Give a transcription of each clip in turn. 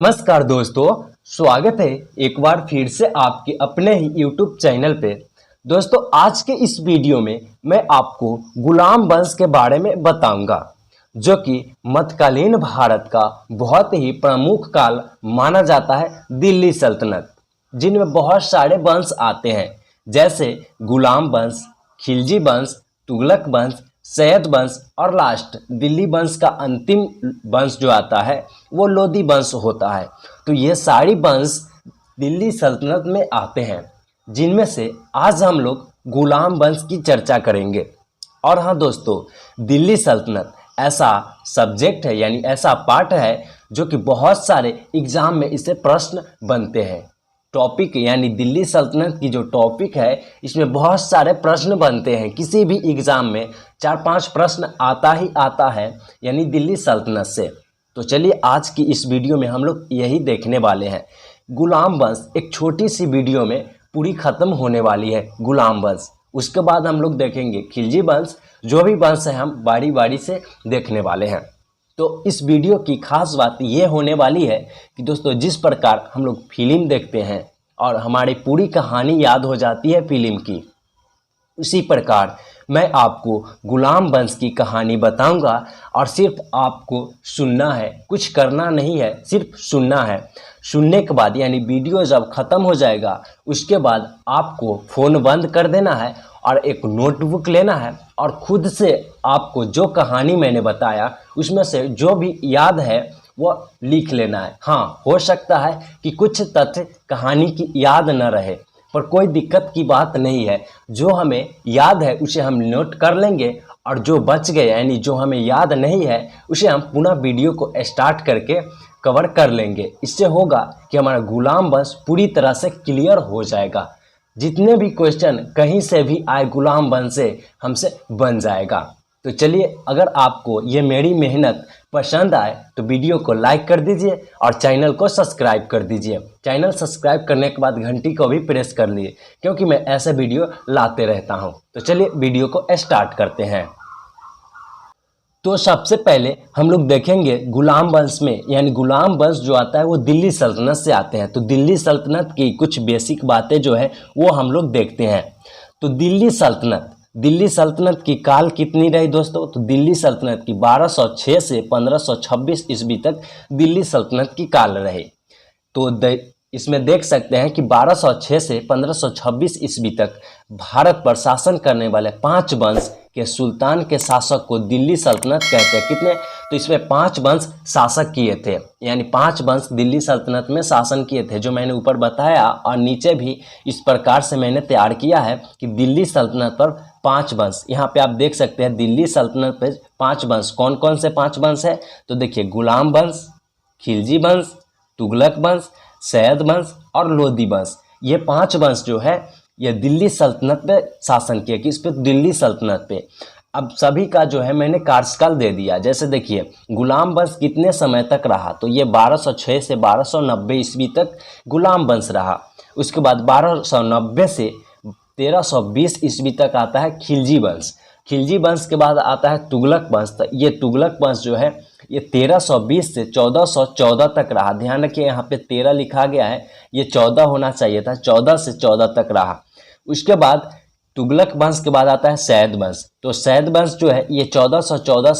नमस्कार दोस्तों, स्वागत है एक बार फिर से आपके अपने ही YouTube चैनल पे। दोस्तों, आज के इस वीडियो में मैं आपको गुलाम वंश के बारे में बताऊंगा, जो कि मध्यकालीन भारत का बहुत ही प्रमुख काल माना जाता है। दिल्ली सल्तनत, जिनमें बहुत सारे वंश आते हैं, जैसे गुलाम वंश, खिलजी वंश, तुगलक वंश, सैयद वंश और लास्ट दिल्ली वंश का अंतिम वंश जो आता है वो लोधी वंश होता है। तो ये सारी वंश दिल्ली सल्तनत में आते हैं, जिनमें से आज हम लोग गुलाम वंश की चर्चा करेंगे। और हाँ दोस्तों, दिल्ली सल्तनत ऐसा सब्जेक्ट है, यानी ऐसा पार्ट है जो कि बहुत सारे एग्जाम में इससे प्रश्न बनते हैं। टॉपिक यानी दिल्ली सल्तनत की जो टॉपिक है, इसमें बहुत सारे प्रश्न बनते हैं। किसी भी एग्ज़ाम में 4-5 प्रश्न आता ही आता है, यानी दिल्ली सल्तनत से। तो चलिए, आज की इस वीडियो में हम लोग यही देखने वाले हैं। गुलाम वंश एक छोटी सी वीडियो में पूरी ख़त्म होने वाली है, गुलाम वंश। उसके बाद हम लोग देखेंगे खिलजी वंश। जो भी वंश है हम बारी बारी से देखने वाले हैं। तो इस वीडियो की खास बात ये होने वाली है कि दोस्तों, जिस प्रकार हम लोग फिल्म देखते हैं और हमारी पूरी कहानी याद हो जाती है फिल्म की, उसी प्रकार मैं आपको गुलाम वंश की कहानी बताऊंगा। और सिर्फ आपको सुनना है, कुछ करना नहीं है, सिर्फ सुनना है। सुनने के बाद यानी वीडियो जब ख़त्म हो जाएगा, उसके बाद आपको फ़ोन बंद कर देना है और एक नोटबुक लेना है और खुद से आपको जो कहानी मैंने बताया उसमें से जो भी याद है वो लिख लेना है। हाँ, हो सकता है कि कुछ तथ्य कहानी की याद न रहे, पर कोई दिक्कत की बात नहीं है। जो हमें याद है उसे हम नोट कर लेंगे और जो बच गए यानी जो हमें याद नहीं है उसे हम पुनः वीडियो को स्टार्ट करके कवर कर लेंगे। इससे होगा कि हमारा गुलाम वंश पूरी तरह से क्लियर हो जाएगा। जितने भी क्वेश्चन कहीं से भी आए गुलाम वंश से हमसे बन जाएगा। तो चलिए, अगर आपको ये मेरी मेहनत पसंद आए तो वीडियो को लाइक कर दीजिए और चैनल को सब्सक्राइब कर दीजिए। चैनल सब्सक्राइब करने के बाद घंटी को भी प्रेस कर लिए, क्योंकि मैं ऐसे वीडियो लाते रहता हूँ। तो चलिए वीडियो को स्टार्ट करते हैं। तो सबसे पहले हम लोग देखेंगे गुलाम वंश में, यानी गुलाम वंश जो आता है वो दिल्ली सल्तनत से आते हैं। तो दिल्ली सल्तनत की कुछ बेसिक बातें जो है वो हम लोग देखते हैं। तो दिल्ली सल्तनत की काल कितनी रही दोस्तों? तो दिल्ली सल्तनत की 1206 से 1526 ईस्वी तक दिल्ली सल्तनत की काल रही। तो इसमें देख सकते हैं कि 1206 से 1526 ईस्वी तक भारत पर शासन करने वाले 5 वंश के सुल्तान के शासक को दिल्ली सल्तनत कहते हैं। कितने? तो इसमें 5 वंश शासक किए थे, यानी 5 वंश दिल्ली सल्तनत में शासन किए थे, जो मैंने ऊपर बताया। और नीचे भी इस प्रकार से मैंने तैयार किया है कि दिल्ली सल्तनत पर 5 वंश। यहाँ पे आप देख सकते हैं दिल्ली सल्तनत पर 5 वंश। कौन कौन से 5 वंश है? तो देखिए, गुलाम वंश, खिलजी वंश, तुगलक वंश, सैयद वंश और लोधी वंश। ये 5 वंश जो है ये दिल्ली सल्तनत पे शासन किया। किस पे? दिल्ली सल्तनत पे। अब सभी का जो है मैंने कार्यकाल दे दिया। जैसे देखिए, गुलाम वंश कितने समय तक रहा? तो ये 1206 से 1290 ईस्वी तक गुलाम वंश रहा। उसके बाद 1290 से 1320 ईस्वी तक आता है खिलजी वंश। खिलजी वंश के बाद आता है तुगलक वंश। तो ये तुगलक वंश जो है ये 1320 से 1414 तक रहा। ध्यान रखिए, यहाँ पे 13 लिखा गया है, ये 14 होना चाहिए था। 14 से 14 तक रहा। उसके बाद तुगलक वंश के बाद आता है सैयद वंश। तो सैयद वंश जो है ये 1414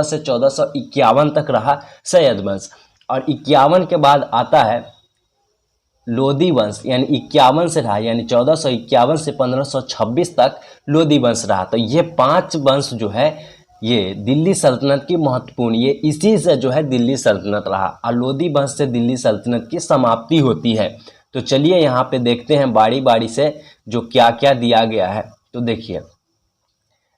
से 1451 तक रहा सैयद वंश। और 51 के बाद आता है लोधी वंश, यानी 51 से रहा, यानी 1451 से 1526 तक लोधी वंश रहा। तो ये 5 वंश जो है ये दिल्ली सल्तनत की महत्वपूर्ण, ये इसी से जो है दिल्ली सल्तनत रहा। और लोधी वंश से दिल्ली सल्तनत की समाप्ति होती है। तो चलिए यहाँ पे देखते हैं बारी बारी से जो क्या क्या दिया गया है। तो देखिए,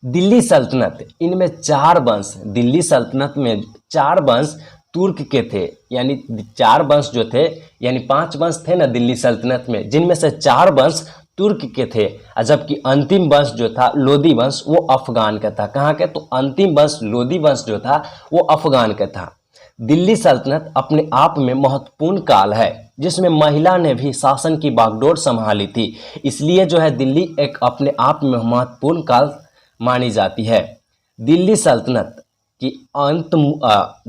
दिल्ली सल्तनत, इनमें 4 वंश, दिल्ली सल्तनत में 4 वंश तुर्क के थे। यानी 4 वंश जो थे, यानी 5 वंश थे ना दिल्ली सल्तनत में, जिनमें से 4 वंश तुर्क के थे। जबकि अंतिम वंश जो था लोधी वंश वो अफगान का था। कहाँ के? तो अंतिम वंश लोधी वंश जो था वो अफगान का था। दिल्ली सल्तनत अपने आप में महत्वपूर्ण काल है, जिसमें महिला ने भी शासन की बागडोर संभाली थी। इसलिए जो है दिल्ली एक अपने आप में महत्वपूर्ण काल मानी जाती है। दिल्ली सल्तनत कि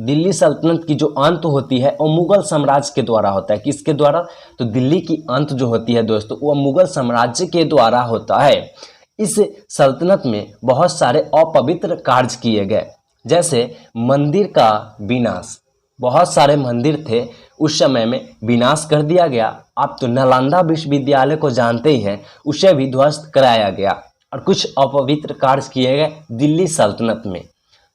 दिल्ली सल्तनत की जो अंत होती है वो मुगल साम्राज्य के द्वारा होता है। किसके द्वारा? तो दिल्ली की अंत जो होती है दोस्तों वो मुगल साम्राज्य के द्वारा होता है। इस सल्तनत में बहुत सारे अपवित्र कार्य किए गए, जैसे मंदिर का विनाश। बहुत सारे मंदिर थे उस समय में विनाश कर दिया गया। आप तो नालंदा विश्वविद्यालय को जानते ही हैं, उसे भी ध्वस्त कराया गया और कुछ अपवित्र कार्य किए गए दिल्ली सल्तनत में।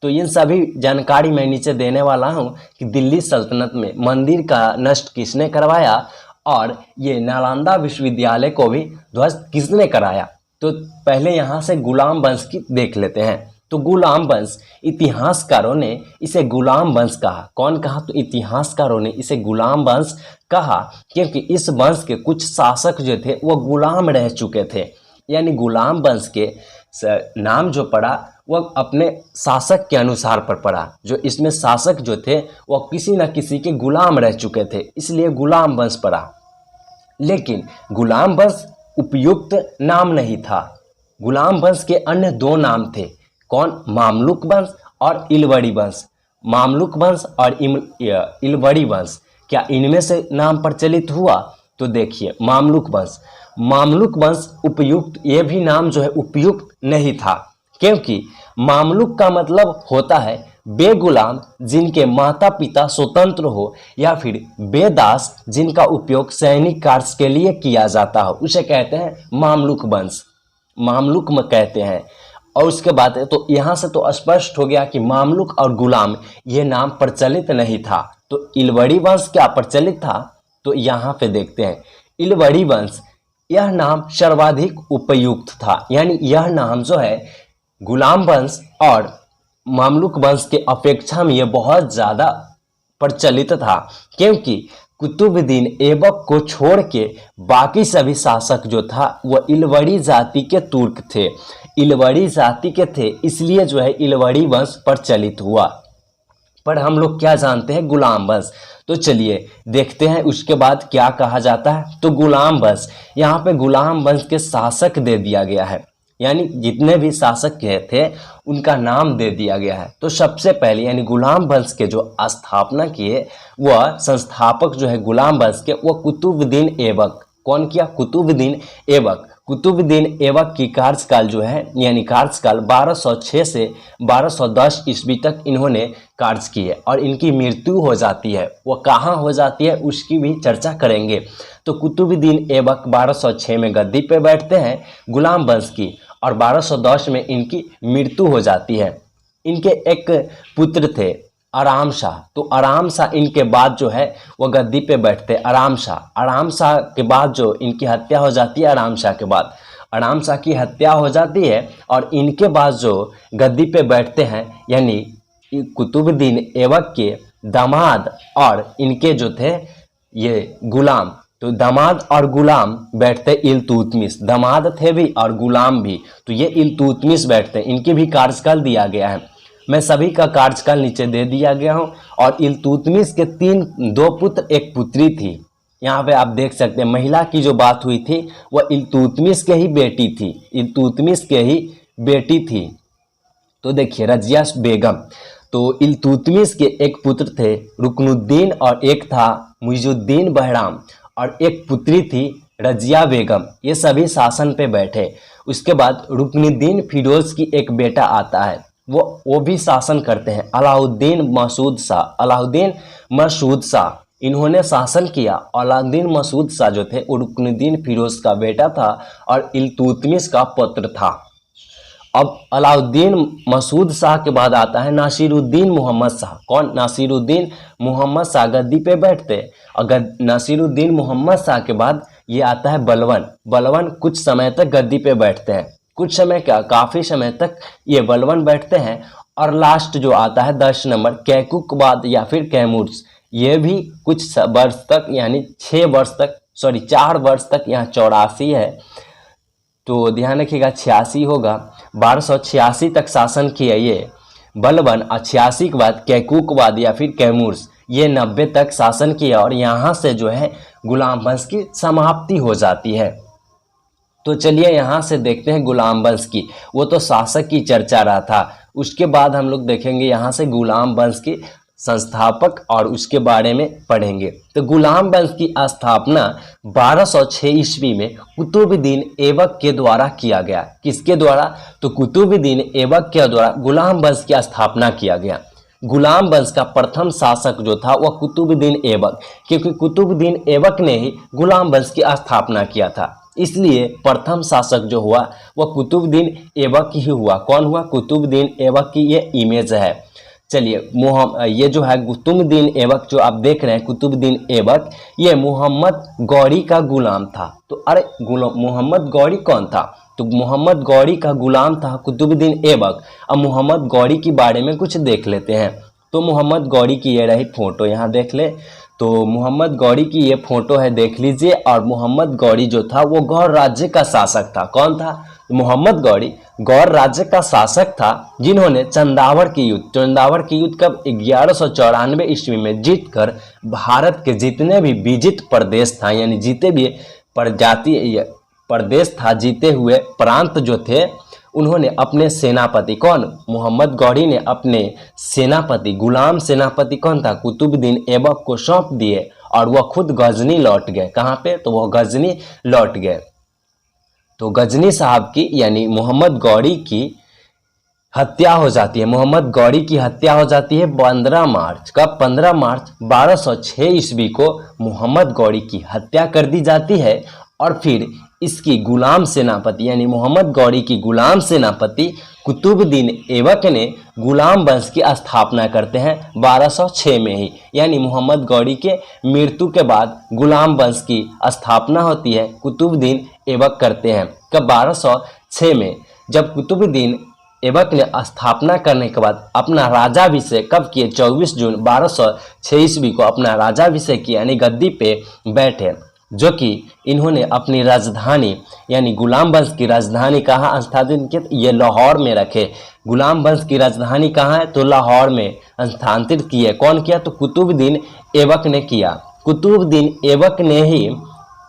तो इन सभी जानकारी मैं नीचे देने वाला हूं कि दिल्ली सल्तनत में मंदिर का नष्ट किसने करवाया और ये नालंदा विश्वविद्यालय को भी ध्वस्त किसने कराया। तो पहले यहाँ से गुलाम वंश की देख लेते हैं। तो गुलाम वंश, इतिहासकारों ने इसे गुलाम वंश कहा। कौन कहा? तो इतिहासकारों ने इसे गुलाम वंश कहा, क्योंकि इस वंश के कुछ शासक जो थे वो गुलाम रह चुके थे। यानी गुलाम वंश के नाम जो पड़ा वह अपने शासक के अनुसार पर पड़ा। जो इसमें शासक जो थे वह किसी न किसी के गुलाम रह चुके थे, इसलिए गुलाम वंश पड़ा। लेकिन गुलाम वंश उपयुक्त नाम नहीं था। गुलाम वंश के अन्य दो नाम थे। कौन? मामलुक वंश और इलवड़ी वंश। मामलुक वंश और इलवड़ी वंश, क्या इनमें से नाम प्रचलित हुआ? तो देखिए, मामलुक वंश, मामलुक वंश उपयुक्त, ये भी नाम जो है उपयुक्त नहीं था, क्योंकि मामलुक का मतलब होता है बेगुलाम जिनके माता पिता स्वतंत्र हो, या फिर बेदास जिनका उपयोग सैनिक कार्य के लिए किया जाता हो, उसे कहते हैं मामलुक वंश, मामलुक में कहते हैं। और उसके बाद तो यहाँ से तो स्पष्ट हो गया कि मामलुक और गुलाम ये नाम प्रचलित नहीं था। तो इलवड़ी वंश क्या प्रचलित था? तो यहाँ पे देखते हैं, इलवड़ी वंश, यह नाम सर्वाधिक उपयुक्त था। यानी यह नाम जो है गुलाम वंश और मामलुक वंश के अपेक्षा में यह बहुत ज़्यादा प्रचलित था, क्योंकि कुतुबुद्दीन ऐबक को छोड़ के बाकी सभी शासक जो था वह इलवड़ी जाति के तुर्क थे, इलवड़ी जाति के थे, इसलिए जो है इलवड़ी वंश प्रचलित हुआ। पर हम लोग क्या जानते हैं? गुलाम वंश। तो चलिए देखते हैं उसके बाद क्या कहा जाता है। तो गुलाम वंश, यहाँ पे गुलाम वंश के शासक दे दिया गया है, यानी जितने भी शासक थे उनका नाम दे दिया गया है। तो सबसे पहले यानी गुलाम वंश के जो स्थापना किए, वह संस्थापक जो है गुलाम वंश के, वह कुतुबुद्दीन ऐबक। कौन किया? कुतुबुद्दीन ऐबक। कुतुबुद्दीन ऐबक की कार्यकाल जो है, यानी कार्यकाल 1206 से 1210 ईस्वी तक इन्होंने कार्य किए और इनकी मृत्यु हो जाती है। वो कहाँ हो जाती है उसकी भी चर्चा करेंगे। तो कुतुबुद्दीन ऐबक 1206 में गद्दी पे बैठते हैं गुलाम वंश की, और 1210 में इनकी मृत्यु हो जाती है। इनके एक पुत्र थे आराम शाह। तो आराम शाह इनके बाद जो है वो गद्दी पे बैठते आराम शाह। आराम शाह के बाद जो इनकी हत्या हो जाती है, आराम शाह के बाद आराम शाह की हत्या हो जाती है, और इनके बाद जो गद्दी पे बैठते हैं यानी कुतुबुद्दीन ऐबक के दामाद और इनके जो थे ये गुलाम, तो दामाद और गुलाम बैठते इल्तुतमिश। दामाद थे भी और गुलाम भी, तो ये इल्तुतमिश बैठते, इनकी भी कार्यकाल दिया गया है। मैं सभी का कार्यकाल नीचे दे दिया गया हूँ। और इल्तुतमिश के दो पुत्र एक पुत्री थी। यहाँ पे आप देख सकते हैं, महिला की जो बात हुई थी वह इल्तुतमिश के ही बेटी थी, इल्तुतमिश के ही बेटी थी। तो देखिए रजिया बेगम। तो इल्तुतमिश के एक पुत्र थे रुकनुद्दीन और एक था मुइजुद्दीन बहराम, और एक पुत्री थी रजिया बेगम। ये सभी शासन पे बैठे। उसके बाद रुकनुद्दीन फिरोज की एक बेटा आता है, वो भी शासन करते हैं, अलाउद्दीन मसूद शाह। अलाउद्दीन मसूद शाह इन्होंने शासन किया। अलाउद्दीन मसूद शाह जो थे वो रुकनुद्दीन फिरोज का बेटा था और इल्तुतमिश का पुत्र था। अब अलाउद्दीन मसूद शाह के बाद आता है नासिरुद्दीन मोहम्मद शाह। कौन? नासिरुद्दीन मोहम्मद शाह गद्दी पे बैठते। और नासिरुद्दीन मोहम्मद शाह के बाद ये आता है बलवन। बलवन कुछ समय तक गद्दी पे बैठते हैं, कुछ समय क्या काफ़ी समय तक ये बलवन बैठते हैं। और लास्ट जो आता है 10 नंबर कैकुकबाद या फिर कैमूर्स, ये भी कुछ वर्ष तक यानी 4 वर्ष तक यहाँ 84 है, तो ध्यान रखिएगा 86 होगा। 1286 तक शासन किया ये बलवन, और 86 के बाद कैकुकबाद या फिर कैमूर्स, ये 90 तक शासन किया, और यहाँ से जो है गुलाम वंश की समाप्ति हो जाती है। तो चलिए यहाँ से देखते हैं गुलाम वंश की। वो तो शासक की चर्चा रहा था, उसके बाद हम लोग देखेंगे यहाँ से गुलाम वंश की संस्थापक और उसके बारे में पढ़ेंगे। तो गुलाम वंश की स्थापना 1206 ईस्वी में कुतुबुद्दीन ऐबक के द्वारा किया गया। किसके द्वारा? तो कुतुबुद्दीन ऐबक के द्वारा गुलाम वंश की स्थापना किया गया। गुलाम वंश का प्रथम शासक जो था वह कुतुबुद्दीन ऐबक, क्योंकि कुतुबुद्दीन ऐबक ने ही गुलाम वंश की स्थापना किया था, इसलिए प्रथम शासक जो हुआ वह कुतुबुद्दीन ऐबक ही हुआ। कौन हुआ? कुतुबुद्दीन ऐबक की ये इमेज है। चलिए, ये जो है कुतुबुद्दीन ऐबक जो आप देख रहे हैं, कुतुबुद्दीन ऐबक ये मोहम्मद गौरी का गुलाम था। तो अरे मोहम्मद गौरी कौन था? तो मोहम्मद गौरी का गुलाम था कुतुबुद्दीन ऐबक। अब मोहम्मद गौरी के बारे में कुछ देख लेते हैं। तो मोहम्मद गौरी की ये रही फोटो, यहाँ देख ले। तो मोहम्मद गौरी की ये फोटो है, देख लीजिए। और मोहम्मद गौरी जो था वो गौर राज्य का शासक था। कौन था? मोहम्मद गौरी गौर राज्य का शासक था, जिन्होंने चंदावड़ की युद्ध कब? 1194 ईस्वी में जीतकर भारत के जितने भी विजित प्रदेश था, यानी जीते भी प्रदेश था, जीते हुए प्रांत जो थे, उन्होंने अपने सेनापति, कौन? मोहम्मद गौरी ने अपने सेनापति, गुलाम सेनापति कौन था? कुतुबुद्दीन ऐबक को सौंप दिए और वह खुद गजनी लौट गए। कहाँ पे? तो वह गजनी लौट गए। तो गजनी साहब की यानी मोहम्मद गौरी की हत्या हो जाती है। मोहम्मद गौरी की हत्या हो जाती है 15 मार्च। कब? 15 मार्च 1206 ईस्वी को मोहम्मद गौरी की हत्या कर दी जाती है। और फिर इसकी गुलाम सेनापति यानी मोहम्मद गौरी की गुलाम सेनापति कुतुबुद्दीन ऐबक ने गुलाम वंश की स्थापना करते हैं 1206 में ही। यानी मोहम्मद गौरी के मृत्यु के बाद गुलाम वंश की स्थापना होती है, कुतुबुद्दीन ऐबक करते हैं। कब? 1206 में। जब कुतुबुद्दीन ऐबक ने स्थापना करने के बाद अपना राजाभिषेक कब किए? 24 जून 1206 ईस्वी को अपना राजाभिषेक किया, यानी गद्दी पे बैठे, जो कि इन्होंने अपनी राजधानी यानी गुलाम वंश की राजधानी कहाँ स्थापित की? ये लाहौर में रखे। गुलाम वंश की राजधानी कहाँ है? तो लाहौर में स्थानांतरित किए। कौन किया? तो कुतुबुद्दीन ऐबक ने किया। कुतुबुद्दीन ऐबक ने ही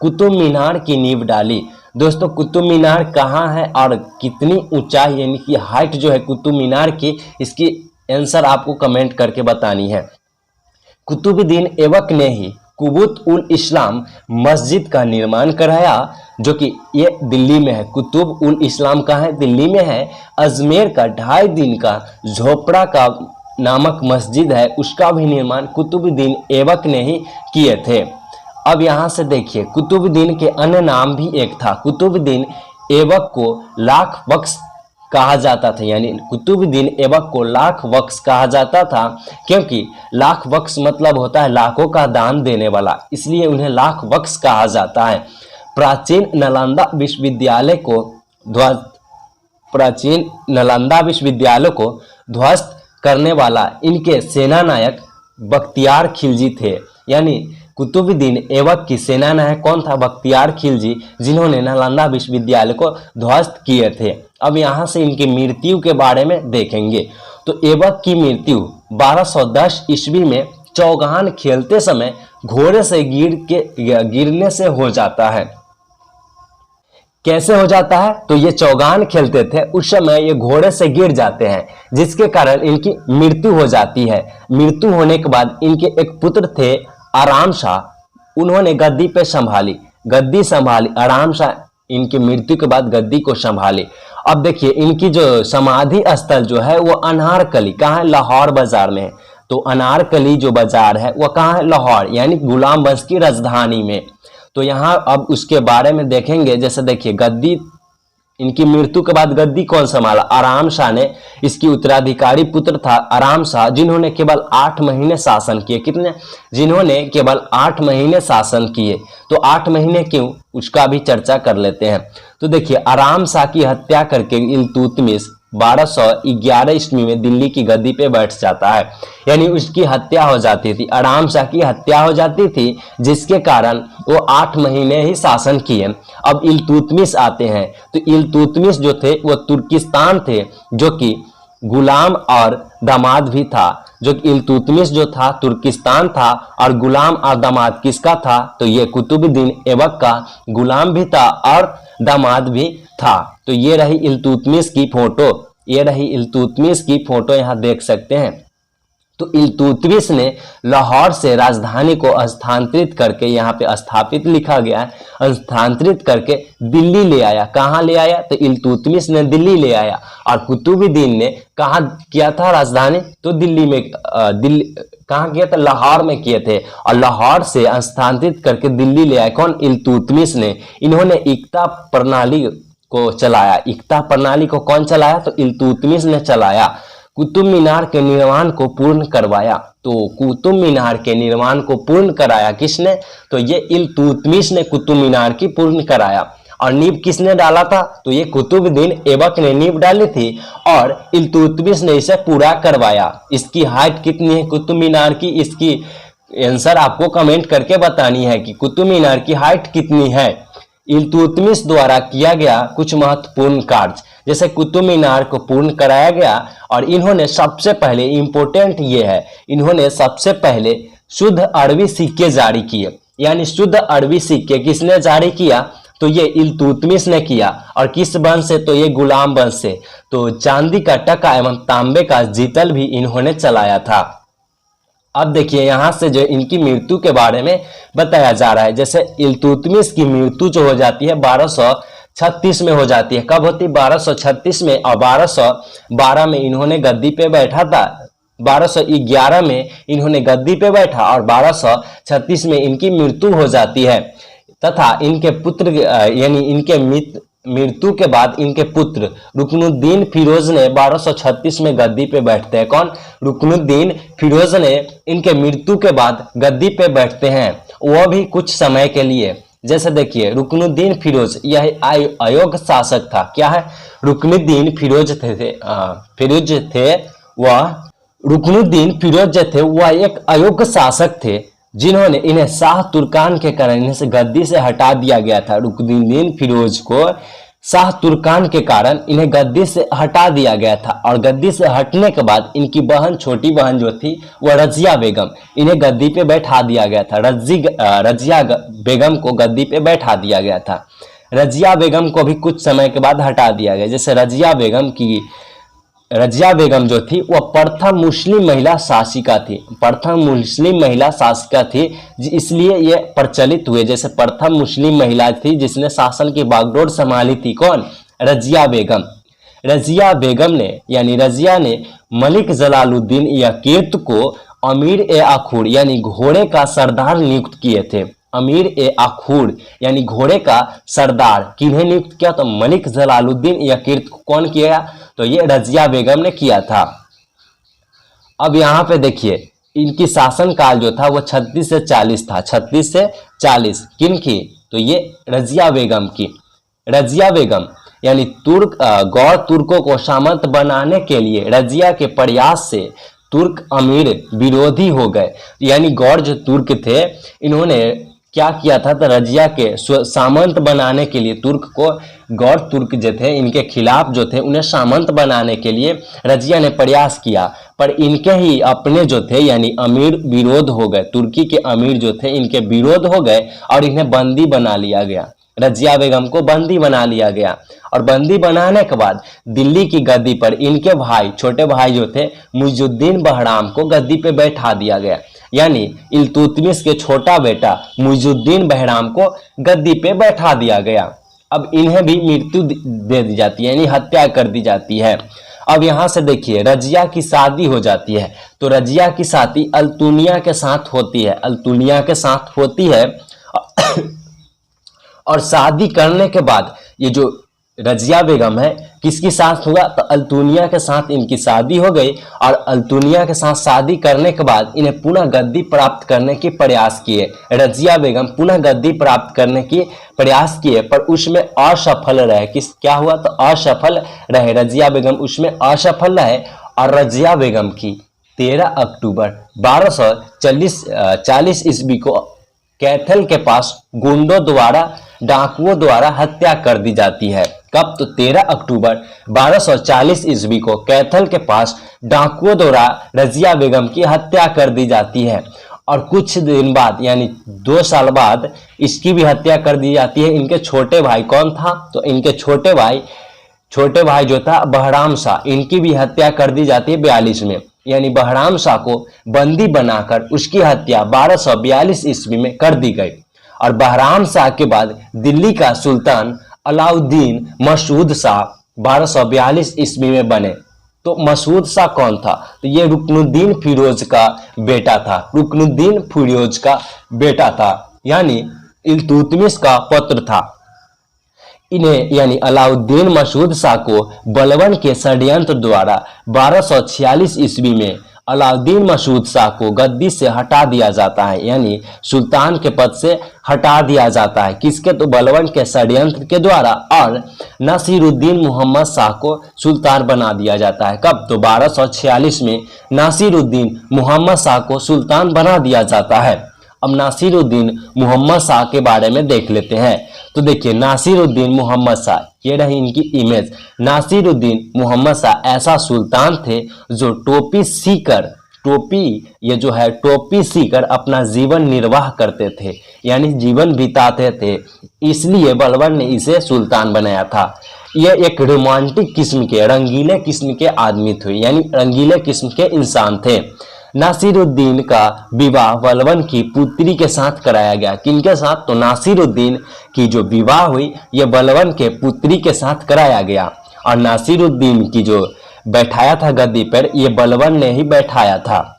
कुतुब मीनार की नींव डाली। दोस्तों, कुतुब मीनार कहाँ है और कितनी ऊंचाई यानी कि हाइट जो है कुतुब मीनार की, इसकी आंसर आपको कमेंट करके बतानी है। कुतुबुद्दीन ऐबक ने ही कुबुत उल इस्लाम मस्जिद का निर्माण कराया, जो कि ये दिल्ली में है। कुतुब उल इस्लाम कहाँ है? दिल्ली में है। अजमेर का 2.5 दिन का झोपड़ा का नामक मस्जिद है, उसका भी निर्माण कुतुबुद्दीन ऐबक ने ही किए थे। अब यहाँ से देखिए, कुतुबुद्दीन के अन्य नाम भी एक था। कुतुबुद्दीन ऐबक को लाख बख्श कहा जाता था, यानी कुतुबुद्दीन ऐबक को लाख बख्श कहा जाता था, क्योंकि लाख बख्श मतलब होता है लाखों का दान देने वाला, इसलिए उन्हें लाख बख्श कहा जाता है। प्राचीन नालंदा विश्वविद्यालय को ध्वस्त करने वाला इनके सेनानायक बख्तियार खिलजी थे। यानी कुतुबुद्दीन ऐबक की सेना नायक कौन था? बख्तियार खिलजी, जिन्होंने नालंदा विश्वविद्यालय को ध्वस्त किए थे। अब यहाँ से इनकी मृत्यु के बारे में देखेंगे। तो ऐबक की मृत्यु 1210 ईस्वी में चौगान खेलते समय घोड़े से गिरने से हो जाता है। कैसे हो जाता है? तो ये चौगान खेलते थे, उस समय ये घोड़े से गिर जाते हैं, जिसके कारण इनकी मृत्यु हो जाती है। मृत्यु होने के बाद इनके एक पुत्र थे आराम शाह, उन्होंने गद्दी पे गद्दी संभाली। आराम शाह इनकी मृत्यु के बाद गद्दी को संभाली। अब देखिए, इनकी जो समाधि स्थल जो है वो अनारकली कहाँ है? लाहौर बाजार में है। तो अनारकली जो बाजार है वह कहाँ है? लाहौर, यानी गुलाम वंश की राजधानी में। तो यहाँ अब उसके बारे में देखेंगे। जैसे देखिए, गद्दी इनकी मृत्यु के बाद गद्दी कौन संभाला? आराम शाह ने। इसकी उत्तराधिकारी पुत्र था आराम शाह, जिन्होंने केवल 8 महीने शासन किए। कितने? जिन्होंने केवल 8 महीने शासन किए। तो 8 महीने क्यों, उसका भी चर्चा कर लेते हैं। तो देखिए, आराम शाह की हत्या करके इल्तुतमिश 1211 ईस्वी में दिल्ली की गद्दी पे बैठ जाता है, यानी उसकी हत्या हो जाती थी। आराम शाह की हत्या हो जाती थी, जिसके कारण वो 8 महीने ही शासन किए। अब इल्तुतमिश आते हैं। तो इल्तुतमिश जो थे वो तुर्किस्तान थे, जो कि गुलाम और दामाद भी था। जो इल्तुतमिश जो था तुर्किस्तान था, और गुलाम और दामाद किसका था? तो ये कुतुबुद्दीन ऐबक का गुलाम भी था और दामाद भी था। तो ये रही इल्तुतमिश की फोटो। ये रही इल्तुतमिश की फोटो, यहाँ देख सकते हैं। तो इल्तुतमिश ने लाहौर से राजधानी को स्थानांतरित करके, यहाँ पे स्थापित लिखा गया है, स्थानांतरित करके दिल्ली ले आया। कहाँ ले आया? तो इल्तुतमिश ने दिल्ली ले आया। और कुतुबुद्दीन ने कहाँ किया था राजधानी? तो दिल्ली में, कहाँ किया था? लाहौर में किए थे। और लाहौर से स्थानांतरित करके दिल्ली ले आया। कौन? इल्तुतमिश ने। इन्होंने इक्ता प्रणाली को चलाया। इक्ता प्रणाली को कौन चलाया? तो इल्तुतमिश ने चलाया। कुतुब मीनार के निर्माण को पूर्ण करवाया। तो कुतुब मीनार के निर्माण को पूर्ण कराया किसने? तो ये इल्तुतमिश ने कुतुब मीनार की पूर्ण कराया। और नींव किसने डाला था? तो ये कुतुबुद्दीन ऐबक ने नींव डाली थी और इल्तुतमिश ने इसे पूरा करवाया। इसकी हाइट कितनी है कुतुब मीनार की? इसकी आंसर आपको कमेंट करके बतानी है कि कुतुब मीनार की हाइट कितनी है। इल्तुतमिश द्वारा किया गया कुछ महत्वपूर्ण कार्य, जैसे कुतुब मीनार को पूर्ण कराया गया। और इन्होंने सबसे पहले, इंपॉर्टेंट ये है, इन्होंने सबसे पहले शुद्ध अरबी सिक्के जारी किए। यानी शुद्ध अरबी सिक्के किसने जारी किया? तो ये इल्तुतमिश ने किया। और किस वंश से? तो ये गुलाम वंश से। तो चांदी का टका एवं तांबे का जीतल भी इन्होंने चलाया था। अब देखिए यहाँ से जो इनकी मृत्यु के बारे में बताया जा रहा है। जैसे इल्तुतमिश की मृत्यु जो हो जाती है 1236 में हो जाती है। कब होती? 1236 में। और 1212 में इन्होंने गद्दी पे बैठा था। 1211 में इन्होंने गद्दी पे बैठा और 1236 में इनकी मृत्यु हो जाती है। तथा इनके पुत्र, यानी इनके मृत्यु के बाद इनके पुत्र रुकनुद्दीन फिरोज ने 1236 में गद्दी पे बैठते हैं। कौन? रुकनुद्दीन फिरोज ने इनके मृत्यु के बाद गद्दी पे बैठते हैं, वह भी कुछ समय के लिए। जैसे देखिए रुकनुद्दीन फिरोज यह अयोग्य शासक था। क्या है? रुकनुद्दीन फिरोज थे वह रुकनुद्दीन फिरोज जो थे वह एक अयोग्य शासक थे, जिन्होंने इन्हें शाह तुर्कान के कारण इन्हें से गद्दी से हटा दिया गया था। रुकनुद्दीन फिरोज को शाह तुर्कान के कारण इन्हें गद्दी से हटा दिया गया था। और गद्दी से हटने के बाद इनकी बहन, छोटी बहन जो थी वह रजिया बेगम, इन्हें गद्दी पे बैठा दिया गया था। रजिया बेगम को गद्दी पे बैठा दिया गया था। रजिया बेगम को भी कुछ समय के बाद हटा दिया गया। जैसे रजिया बेगम जो थी वह प्रथम मुस्लिम महिला शासिका थी। प्रथम मुस्लिम महिला शासिका थी, इसलिए ये प्रचलित हुए। जैसे प्रथम मुस्लिम महिला थी जिसने शासन की बागडोर संभाली थी। कौन? रजिया बेगम। रजिया बेगम ने, यानी रजिया ने मलिक जलालुद्दीन यकीत को अमीर ए आखूर यानी घोड़े का सरदार नियुक्त किए थे। अमीर ए आखूर यानी घोड़े का सरदार किन्हें नियुक्त किया? तो मलिक जलालुद्दीन यकीत को कौन किया? तो ये रजिया बेगम ने किया था। अब यहाँ पे देखिए इनकी शासन काल जो था वो 36 से 40 था। 36 से 40 किन की? तो ये रजिया बेगम की। रजिया बेगम यानी गौर तुर्कों को सामंत बनाने के लिए रजिया के प्रयास से तुर्क अमीर विरोधी हो गए। यानी गौर जो तुर्क थे इन्होंने क्या किया था? तो रजिया के सामंत बनाने के लिए गौर तुर्क जो थे इनके खिलाफ जो थे उन्हें सामंत बनाने के लिए रजिया ने प्रयास किया। पर इनके ही अपने जो थे यानी अमीर विरोध हो गए। तुर्की के अमीर जो थे इनके विरोध हो गए और इन्हें बंदी बना लिया गया। रजिया बेगम को बंदी बना लिया गया। और बंदी बनाने के बाद दिल्ली की गद्दी पर इनके भाई, छोटे भाई जो थे मुइजुद्दीन बहराम को गद्दी पे बैठा दिया गया। यानी इल्तुतमिश के छोटा बेटा मुइजुद्दीन बहराम को गद्दी पे बैठा दिया गया। अब इन्हें भी मृत्यु दे दी जाती है, यानी हत्या कर दी जाती है। अब यहाँ से देखिए रजिया की शादी हो जाती है। तो रजिया की शादी अल्तुनिया के साथ होती है। अल्तुनिया के साथ होती है और शादी करने के बाद ये जो रजिया बेगम है किसके साथ हुआ? तो अल्तुनिया के साथ इनकी शादी हो गई। और अल्तुनिया के साथ शादी करने के बाद इन्हें पुनः गद्दी प्राप्त करने के प्रयास किए। रजिया बेगम पुनः गद्दी प्राप्त करने की प्रयास किए पर उसमें असफल रहे। क्या हुआ? तो असफल रहे। रजिया बेगम उसमें असफल रहे। और रजिया बेगम की 13 अक्टूबर 1240 ईस्वी को कैथल के पास गुंडों द्वारा, डाकुओं द्वारा हत्या कर दी जाती है। कब? तो 13 अक्टूबर 1240 ईस्वी को कैथल के पास डाकुओं द्वारा रजिया बेगम की हत्या कर दी जाती है। और कुछ दिन बाद यानी 2 साल बाद इसकी भी हत्या कर दी जाती है। इनके छोटे भाई कौन था? तो इनके छोटे छोटे भाई जो था बहराम शाह, इनकी भी हत्या कर दी जाती है 42 में। यानी बहराम शाह को बंदी बनाकर उसकी हत्या 1242 ईस्वी में कर दी गई। और बहराम शाह के बाद दिल्ली का सुल्तान अलाउद्दीन मसूद शाह 1242 ईस्वी में बने। तो मसूद शाह कौन था? तो ये रुकनुद्दीन फिरोज का बेटा था, रुकनुद्दीन फिरोज का बेटा था, यानी इल्तुतमिश का पुत्र था। इन्हें यानी अलाउद्दीन मसूद शाह को बलबन के षड्यंत्र द्वारा 1246 ईस्वी में अलाउद्दीन मसूद शाह को गद्दी से हटा दिया जाता है, यानी सुल्तान के पद से हटा दिया जाता है। किसके? तो बलबन के षड्यंत्र के द्वारा। और नासिरुद्दीन मोहम्मद शाह को सुल्तान बना दिया जाता है। कब? तो 1246 में नासिरुद्दीन मोहम्मद शाह को सुल्तान बना दिया जाता है। अब नासिरुद्दीन मोहम्मद शाह के बारे में देख लेते हैं। तो देखिए नासिरुद्दीन मोहम्मद शाह, ये रही इनकी इमेज। नासिरुद्दीन मोहम्मद शाह ऐसा सुल्तान थे जो टोपी सीकर अपना जीवन निर्वाह करते थे, यानी जीवन बिताते थे। इसलिए बलबन ने इसे सुल्तान बनाया था। ये एक रोमांटिक किस्म के, रंगीले किस्म के आदमी थे, यानी रंगीले किस्म के इंसान थे। नासिरुद्दीन का विवाह बलबन की पुत्री के साथ कराया गया। किनके साथ? तो नासिरुद्दीन की जो विवाह हुई ये बलबन के पुत्री के साथ कराया गया। और नासिरुद्दीन की जो बैठाया था गद्दी पर, ये बलबन ने ही बैठाया था।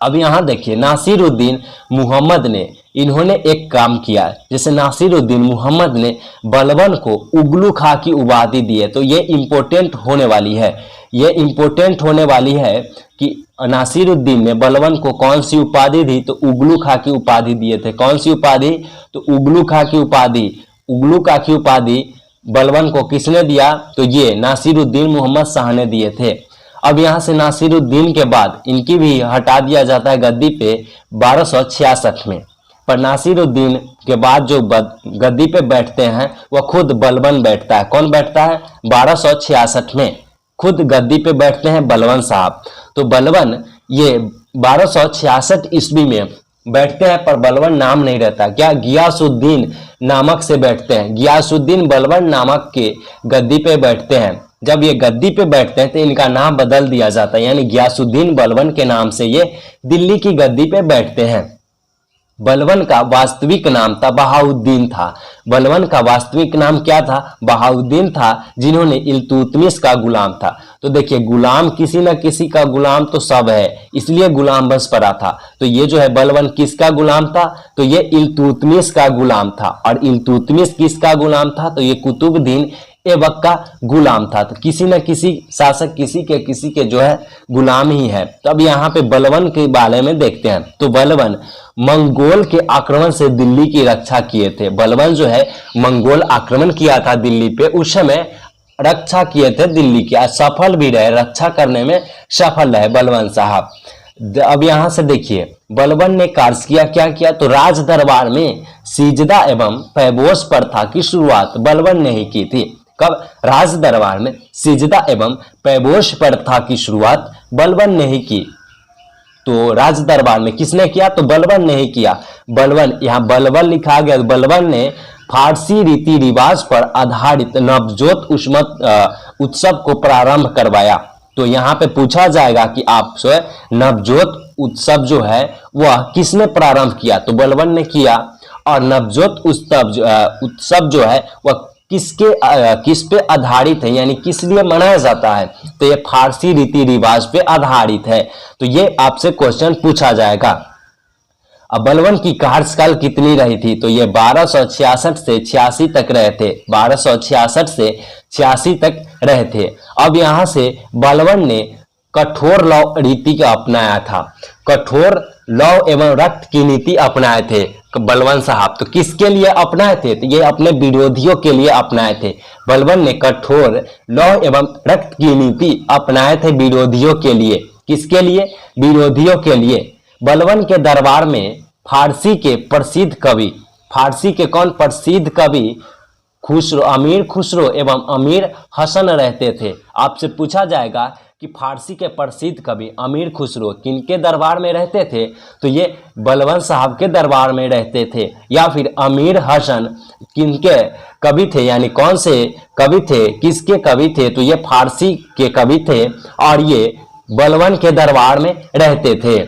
अब यहाँ देखिए नासिरुद्दीन मुहम्मद ने, इन्होंने एक काम किया। जैसे नासिरुद्दीन मुहम्मद ने बलबन को उगलू खां की उपाधि दी है। तो ये इम्पोर्टेंट होने वाली है, ये इम्पोर्टेंट होने वाली है कि नासिरुद्दीन ने बलबन को कौन सी उपाधि दी? तो उगलू खां की उपाधि दिए थे। कौन सी उपाधि? तो उगलू खां की उपाधि। उगलू खां की उपाधि बलबन को किसने दिया? तो ये नासिरुद्दीन मोहम्मद शाह ने दिए थे। अब यहाँ से नासिरुद्दीन के बाद इनकी भी हटा दिया जाता है गद्दी पे 1266 में। पर नासिरुद्दीन के बाद जो गद्दी पे बैठते हैं वह खुद बलबन बैठता है। कौन बैठता है? 1266 में खुद गद्दी पे बैठते हैं बलबन साहब। तो बलबन ये 1266 ईस्वी में बैठते हैं, पर बलबन नाम नहीं रहता। क्या? गियासुद्दीन नामक से बैठते हैं। गियासुद्दीन बलबन नामक के गद्दी पे बैठते हैं। जब ये गद्दी पे बैठते हैं तो इनका नाम बदल दिया जाता है, यानी गियासुद्दीन बलबन के नाम से ये दिल्ली की गद्दी पे बैठते हैं। बलबन का वास्तविक नाम था बहाउद्दीन था। बलबन का वास्तविक नाम क्या था? बहाउद्दीन था, जिन्होंने इल्तुतमिश का गुलाम था। तो देखिए गुलाम किसी न किसी का गुलाम तो सब है, इसलिए गुलाम वंश पड़ा था। तो ये जो है बलबन किसका गुलाम था? तो ये इल्तुतमिश का गुलाम था। और इल्तुतमिश किसका गुलाम था? तो ये कुतुबुद्दीन ऐबक का गुलाम था। तो किसी न किसी शासक किसी के जो है गुलाम ही है। तो अब यहाँ पे बलबन के बारे में देखते हैं। तो बलबन मंगोल के आक्रमण से दिल्ली की रक्षा किए थे। बलबन जो है मंगोल आक्रमण किया था दिल्ली पे, उस समय रक्षा किए थे दिल्ली की। सफल भी रहे, रक्षा करने में सफल रहे बलबन साहब। अब यहाँ से देखिए बलबन ने कार्य किया, क्या किया? तो राज दरबार में सिजदा एवं पैबोस प्रथा की शुरुआत बलबन ने ही की थी। कब? राज दरबार में सिजदा एवं पैबोस प्रथा की शुरुआत बलबन ने ही की। तो राज दरबार में किसने किया? तो बलबन ने ही किया। बलबन, यहाँ बलबन लिखा गया। बलबन ने फारसी रीति रिवाज पर आधारित नवजोत उत्सव को प्रारंभ करवाया। तो यहाँ पे पूछा जाएगा कि आपसे नवजोत उत्सव जो है वह किसने प्रारंभ किया? तो बलबन ने किया। और नवजोत उत्सव जो है वह किस पे आधारित है, यानी किस लिए मनाया जाता है? तो ये फारसी रीति रिवाज पे आधारित है। तो ये आपसे क्वेश्चन पूछा जाएगा। अब बलबन की कार्यकाल कितनी रही थी? तो ये 1266 से 86 तक रहे थे। 1266 से 86 तक रहे थे। अब यहाँ से बलबन ने कठोर लौ रीति का अपनाया था। कठोर लौ एवं रक्त की नीति अपनाए थे बलबन साहब। तो किसके लिए अपनाए थे? तो ये अपने विरोधियों के लिए अपनाए थे। बलबन ने कठोर लौ एवं रक्त की नीति अपनाए थे विरोधियों के लिए। किसके लिए? विरोधियों के लिए। बलबन के दरबार में फारसी के प्रसिद्ध कवि, फारसी के कौन प्रसिद्ध कवि? खुसरो, अमीर खुसरो एवं अमीर हसन रहते थे। आपसे पूछा जाएगा कि फारसी के प्रसिद्ध कवि अमीर खुसरो किनके दरबार में रहते थे, तो ये बलबन साहब के दरबार में रहते थे। या फिर अमीर हसन किनके कवि थे, यानी कौन से कवि थे, किसके कवि थे, तो ये फारसी के कवि थे और ये बलबन के दरबार में रहते थे।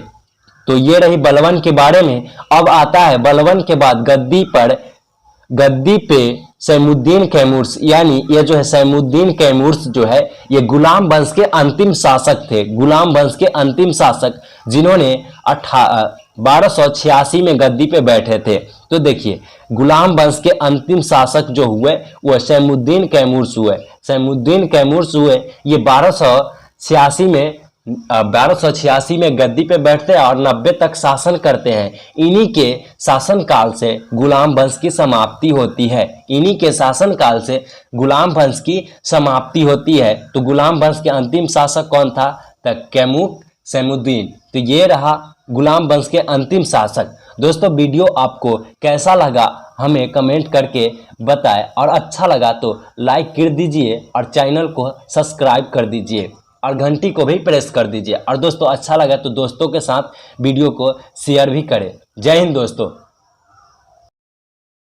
तो ये रही बलबन के बारे में। अब आता है बलबन के बाद गद्दी पे सैमुद्दीन कैमूर्स, यानी ये जो है सैमुद्दीन कैमूर्स जो है ये गुलाम वंश के अंतिम शासक थे। गुलाम वंश के अंतिम शासक जिन्होंने 1286 में गद्दी पे बैठे थे। तो देखिए गुलाम वंश के अंतिम शासक जो हुए वह सैमुद्दीन कैमूर्स हुए। सैमुद्दीन कैमूर्स हुए, ये 1286 में गद्दी पे बैठते हैं और 90 तक शासन करते हैं। इन्हीं के शासनकाल से गुलाम वंश की समाप्ति होती है। इन्हीं के शासनकाल से गुलाम वंश की समाप्ति होती है। तो गुलाम वंश के अंतिम शासक कौन था? कैमूर सैमुद्दीन। तो ये रहा गुलाम वंश के अंतिम शासक। दोस्तों वीडियो आपको कैसा लगा हमें कमेंट करके बताएं और अच्छा लगा तो लाइक कर दीजिए और चैनल को सब्सक्राइब कर दीजिए और घंटी को भी प्रेस कर दीजिए। और दोस्तों अच्छा लगा तो दोस्तों के साथ वीडियो को शेयर भी करें। जय हिंद दोस्तों।